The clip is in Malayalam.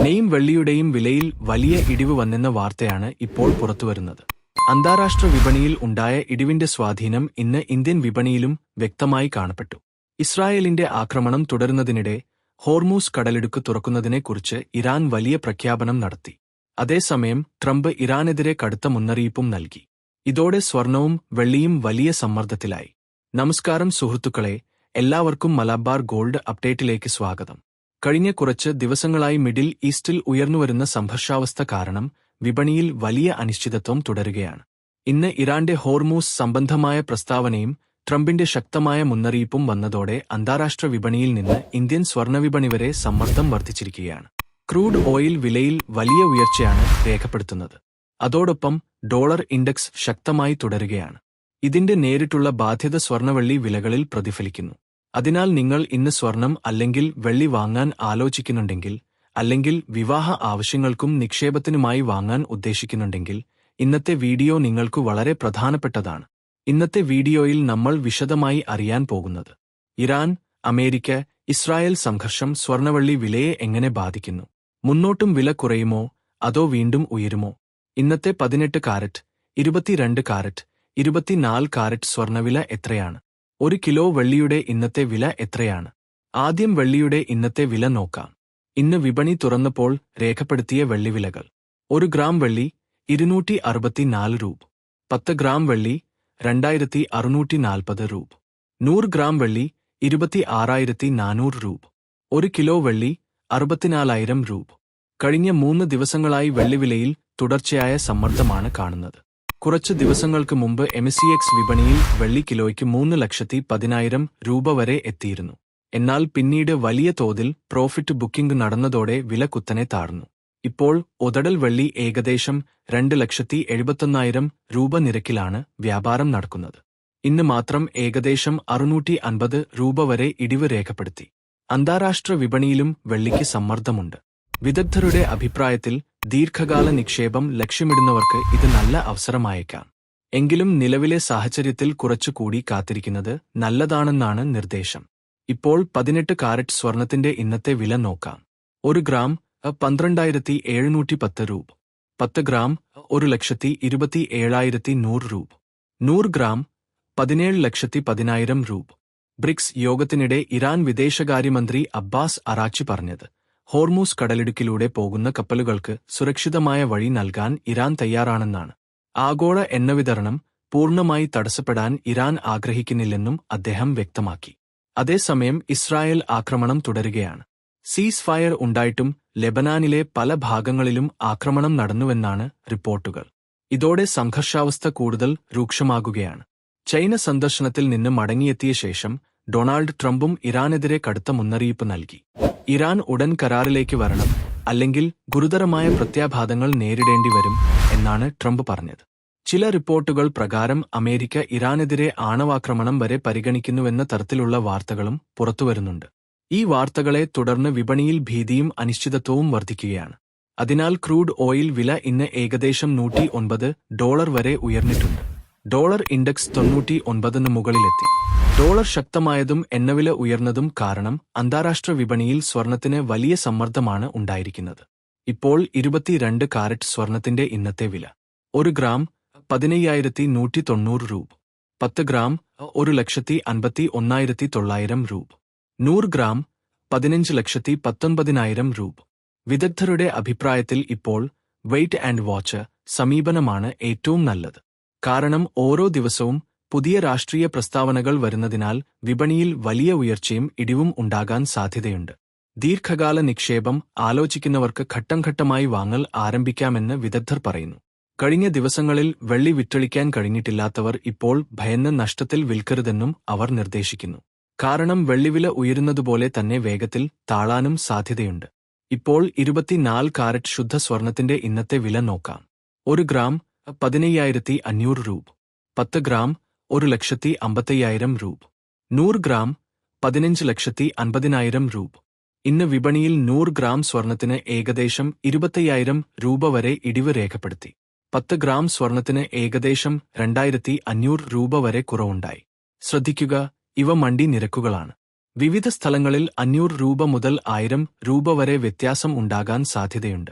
നെയ്യും വെള്ളിയുടെയും വിലയിൽ വലിയ ഇടിവ് വന്നെന്ന വാർത്തയാണ് ഇപ്പോൾ പുറത്തുവരുന്നത്. അന്താരാഷ്ട്ര വിപണിയിൽ ഉണ്ടായ ഇടിവിന്റെ സ്വാധീനം ഇന്ന് ഇന്ത്യൻ വിപണിയിലും വ്യക്തമായി കാണപ്പെട്ടു. ഇസ്രായേലിന്റെ ആക്രമണം തുടരുന്നതിനിടെ ഹോർമൂസ് കടലിടുക്ക് തുറക്കുന്നതിനെക്കുറിച്ച് ഇറാൻ വലിയ പ്രഖ്യാപനം നടത്തി. അതേസമയം ട്രംപ് ഇറാനെതിരെ കടുത്ത മുന്നറിയിപ്പും നൽകി. ഇതോടെ സ്വർണവും വെള്ളിയും വലിയ സമ്മർദ്ദത്തിലായി. നമസ്കാരം സുഹൃത്തുക്കളെ, എല്ലാവർക്കും മലബാർ ഗോൾഡ് അപ്ഡേറ്റിലേക്ക് സ്വാഗതം. കഴിഞ്ഞ കുറച്ച് ദിവസങ്ങളായി മിഡിൽ ഈസ്റ്റിൽ ഉയർന്നുവരുന്ന സംഘർഷാവസ്ഥ കാരണം വിപണിയിൽ വലിയ അനിശ്ചിതത്വം തുടരുകയാണ്. ഇന്ന് ഇറാന്റെ ഹോർമൂസ് സംബന്ധമായ പ്രസ്താവനയും ട്രംപിന്റെ ശക്തമായ മുന്നറിയിപ്പും വന്നതോടെ അന്താരാഷ്ട്ര വിപണിയിൽ നിന്ന് ഇന്ത്യൻ സ്വർണ്ണവിപണി വരെ സമ്മർദ്ദം വർദ്ധിച്ചിരിക്കുകയാണ്. ക്രൂഡ് ഓയിൽ വിലയിൽ വലിയ ഉയർച്ചയാണ് രേഖപ്പെടുത്തുന്നത്. അതോടൊപ്പം ഡോളർ ഇൻഡെക്സ് ശക്തമായി തുടരുകയാണ്. ഇതിന്റെ നേരിട്ടുള്ള ബാധ്യത സ്വർണ്ണവെള്ളി വിലകളിൽ പ്രതിഫലിക്കുന്നു. അതിനാൽ നിങ്ങൾ ഇന്ന് സ്വർണം അല്ലെങ്കിൽ വെള്ളി വാങ്ങാൻ ആലോചിക്കുന്നുണ്ടെങ്കിൽ, അല്ലെങ്കിൽ വിവാഹ ആവശ്യങ്ങൾക്കും നിക്ഷേപത്തിനുമായി വാങ്ങാൻ ഉദ്ദേശിക്കുന്നുണ്ടെങ്കിൽ, ഇന്നത്തെ വീഡിയോ നിങ്ങൾക്ക് വളരെ പ്രധാനപ്പെട്ടതാണ്. ഇന്നത്തെ വീഡിയോയിൽ നമ്മൾ വിശദമായി അറിയാൻ പോകുന്നത് ഇറാൻ, അമേരിക്ക, ഇസ്രായേൽ സംഘർഷം സ്വർണ്ണവെള്ളി വിലയെ എങ്ങനെ ബാധിക്കുന്നു. മുന്നോട്ടും വില കുറയുമോ അതോ വീണ്ടും ഉയരുമോ? ഇന്നത്തെ 18 കാരറ്റ്, 22 കാരറ്റ്, 24 കാരറ്റ് സ്വർണ്ണവില എത്രയാണ്? 1 കിലോ വെള്ളിയുടെ ഇന്നത്തെ വില എത്രയാണ്? ആദ്യം വെള്ളിയുടെ ഇന്നത്തെ വില നോക്കാം. ഇന്ന് വിപണി തുറന്നപ്പോൾ രേഖപ്പെടുത്തിയ വെള്ളിവിലകൾ: 1 ഗ്രാം വെള്ളി 264 രൂപ, 10 ഗ്രാം വെള്ളി 2640 രൂപ, 100 ഗ്രാം വെള്ളി 26400 രൂപ, 1 കിലോ വെള്ളി 64000 രൂപ. കഴിഞ്ഞ 3 ദിവസങ്ങളായി വെള്ളിവിലയിൽ തുടർച്ചയായ സമ്മർദ്ദമാണ് കാണുന്നത്. കുറച്ച് ദിവസങ്ങൾക്ക് മുമ്പ് MCX വിപണിയിൽ വെള്ളി കിലോയ്ക്ക് 3,10,000 രൂപ വരെ എത്തിയിരുന്നു. എന്നാൽ പിന്നീട് വലിയ തോതിൽ പ്രോഫിറ്റ് ബുക്കിംഗ് നടന്നതോടെ വില കുത്തനെ താഴ്ന്നു. ഇപ്പോൾ ഒതടൽ വെള്ളി ഏകദേശം 2,71,000 രൂപ നിരക്കിലാണ് വ്യാപാരം നടക്കുന്നത്. ഇന്ന് മാത്രം ഏകദേശം 650 രൂപ വരെ ഇടിവ് രേഖപ്പെടുത്തി. അന്താരാഷ്ട്ര വിപണിയിലും വെള്ളിക്ക് സമ്മർദ്ദമുണ്ട്. വിദഗ്ധരുടെ അഭിപ്രായത്തിൽ ദീർഘകാല നിക്ഷേപം ലക്ഷ്യമിടുന്നവർക്ക് ഇത് നല്ല അവസരമായേക്കാം. എങ്കിലും നിലവിലെ സാഹചര്യത്തിൽ കുറച്ചുകൂടി കാത്തിരിക്കുന്നത് നല്ലതാണെന്നാണ് നിർദ്ദേശം. ഇപ്പോൾ 18 കാരറ്റ് സ്വർണത്തിന്റെ ഇന്നത്തെ വില നോക്കാം. 1 ഗ്രാം 12,710 രൂപ, 10 ഗ്രാം 1,27,100 രൂപ, 100 ഗ്രാം 17,10,000 രൂപ. ബ്രിക്സ് യോഗത്തിനിടെ ഇറാൻ വിദേശകാര്യമന്ത്രി അബ്ബാസ് അറാച്ചി പറഞ്ഞത്, ഹോർമൂസ് കടലിടുക്കിലൂടെ പോകുന്ന കപ്പലുകൾക്ക് സുരക്ഷിതമായ വഴി നൽകാൻ ഇറാൻ തയ്യാറാണെന്നാണ്. ആഗോള എണ്ണവിതരണം പൂർണ്ണമായി തടസ്സപ്പെടാൻ ഇറാൻ ആഗ്രഹിക്കുന്നില്ലെന്നും അദ്ദേഹം വ്യക്തമാക്കി. അതേസമയം ഇസ്രായേൽ ആക്രമണം തുടരുകയാണ്. സീസ് ഫയർ ഉണ്ടായിട്ടും ലെബനാനിലെ പല ഭാഗങ്ങളിലും ആക്രമണം നടന്നുവെന്നാണ് റിപ്പോർട്ടുകൾ. ഇതോടെ സംഘർഷാവസ്ഥ കൂടുതൽ രൂക്ഷമാകുകയാണ്. ചൈന സന്ദർശനത്തിൽ നിന്ന് മടങ്ങിയെത്തിയ ശേഷം ഡൊണാൾഡ് ട്രംപും ഇറാനെതിരെ കടുത്ത മുന്നറിയിപ്പ് നൽകി. ഇറാൻ ഉടൻ കരാറിലേക്ക് വരണം, അല്ലെങ്കിൽ ഗുരുതരമായ പ്രത്യാഘാതങ്ങൾ നേരിടേണ്ടി വരും എന്നാണ് ട്രംപ് പറഞ്ഞത്. ചില റിപ്പോർട്ടുകൾ പ്രകാരം അമേരിക്ക ഇറാനെതിരെ ആണവാക്രമണം വരെ പരിഗണിക്കുന്നുവെന്ന തരത്തിലുള്ള വാർത്തകളും പുറത്തുവരുന്നുണ്ട്. ഈ വാർത്തകളെ തുടർന്ന് വിപണിയിൽ ഭീതിയും അനിശ്ചിതത്വവും വർദ്ധിക്കുകയാണ്. അതിനാൽ ക്രൂഡ് ഓയിൽ വില ഇന്ന് ഏകദേശം $109 വരെ ഉയർന്നിട്ടുണ്ട്. Dollar index 99 മുകളിലെത്തി. ഡോളർ ശക്തമായതും എണ്ണവില ഉയർന്നതും കാരണം അന്താരാഷ്ട്ര വിപണിയിൽ സ്വർണത്തിന് വലിയ സമ്മർദ്ദമാണ് ഉണ്ടായിരിക്കുന്നത്. ഇപ്പോൾ 22 കാരറ്റ് സ്വർണത്തിന്റെ ഇന്നത്തെ വില: 1 ഗ്രാം 15,190 രൂപ, 10 ഗ്രാം 1,51,900 രൂപ, 100 ഗ്രാം 15,19,000 രൂപ. വിദഗ്ധരുടെ അഭിപ്രായത്തിൽ ഇപ്പോൾ വെയിറ്റ് ആൻഡ് വാച്ച് സമീപനമാണ് ഏറ്റവും നല്ലത്. കാരണം ഓരോ ദിവസവും പുതിയ രാഷ്ട്രീയ പ്രസ്താവനകൾ വരുന്നതിനാൽ വിപണിയിൽ വലിയ ഉയർച്ചയും ഇടിവും ഉണ്ടാകാൻ സാധ്യതയുണ്ട്. ദീർഘകാല നിക്ഷേപം ആലോചിക്കുന്നവർക്ക് ഘട്ടം ഘട്ടമായി വാങ്ങൽ ആരംഭിക്കാമെന്ന് വിദഗ്ധർ പറയുന്നു. കഴിഞ്ഞ ദിവസങ്ങളിൽ വെള്ളി വിറ്റഴിക്കാൻ കഴിഞ്ഞിട്ടില്ലാത്തവർ ഇപ്പോൾ ഭയന്ന് നഷ്ടത്തിൽ വിൽക്കരുതെന്നും അവർ നിർദ്ദേശിക്കുന്നു. കാരണം വെള്ളിവില ഉയരുന്നതുപോലെ തന്നെ വേഗത്തിൽ താഴാനും സാധ്യതയുണ്ട്. ഇപ്പോൾ 24 കാരറ്റ് ശുദ്ധ സ്വർണത്തിന്റെ ഇന്നത്തെ വില നോക്കാം. 1 ഗ്രാം 15,500 രൂപ, 10 ഗ്രാം 1,55,000 രൂപ, 100 ഗ്രാം 15,50,000 രൂപ. ഇന്ന് വിപണിയിൽ 100 ഗ്രാം സ്വർണത്തിന് ഏകദേശം 25,000 രൂപ വരെ ഇടിവ് രേഖപ്പെടുത്തി. 10 ഗ്രാം സ്വർണത്തിന് ഏകദേശം 2,500 രൂപ വരെ കുറവുണ്ടായി. ശ്രദ്ധിക്കുക, ഇവ മണ്ടി നിരക്കുകളാണ്. വിവിധ സ്ഥലങ്ങളിൽ 500 രൂപ മുതൽ 1000 രൂപ വരെ വ്യത്യാസം ഉണ്ടാകാൻ സാധ്യതയുണ്ട്.